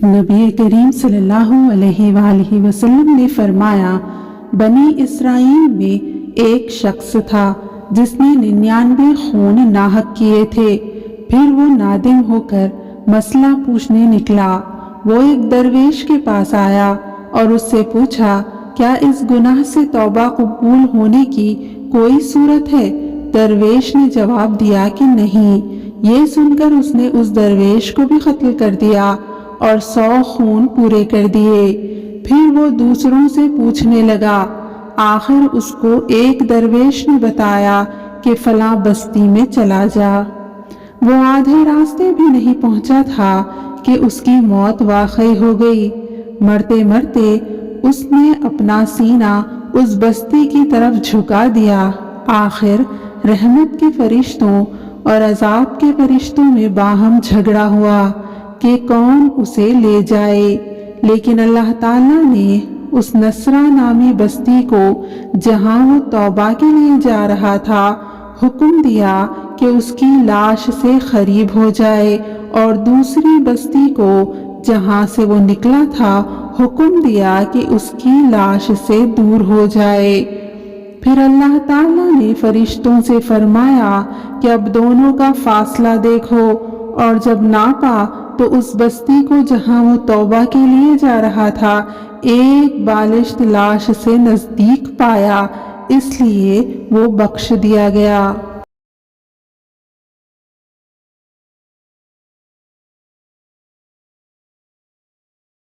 نبی کریم صلی اللہ علیہ وآلہ وسلم نے فرمایا، بنی اسرائیل میں ایک شخص تھا جس نے 99 خون ناحق کیے تھے۔ پھر وہ نادم ہو کر مسئلہ پوچھنے نکلا۔ وہ ایک درویش کے پاس آیا اور اس سے پوچھا، کیا اس گناہ سے توبہ قبول ہونے کی کوئی صورت ہے؟ درویش نے جواب دیا کہ نہیں۔ یہ سن کر اس نے اس درویش کو بھی قتل کر دیا اور 100 خون پورے کر دیے۔ پھر وہ دوسروں سے پوچھنے لگا۔ آخر اس کو ایک درویش نے بتایا کہ فلاں بستی میں چلا جا۔ وہ آدھے راستے بھی نہیں پہنچا تھا کہ اس کی موت واقع ہو گئی۔ مرتے مرتے اس نے اپنا سینہ اس بستی کی طرف جھکا دیا۔ آخر رحمت کے فرشتوں اور عذاب کے فرشتوں میں باہم جھگڑا ہوا کہ کون اسے لے جائے، لیکن اللہ تعالیٰ نے اس نصرہ نامی بستی کو، جہاں وہ توبہ کے لیے جا رہا تھا، حکم دیا کہ اس کی لاش سے قریب ہو جائے، اور دوسری بستی کو، جہاں سے وہ نکلا تھا، حکم دیا کہ اس کی لاش سے دور ہو جائے۔ پھر اللہ تعالیٰ نے فرشتوں سے فرمایا کہ اب دونوں کا فاصلہ دیکھو، اور جب ناپا تو اس بستی کو جہاں وہ توبہ کے لیے جا رہا تھا ایک بالشت لاش سے نزدیک پایا، اس لیے وہ بخش دیا گیا۔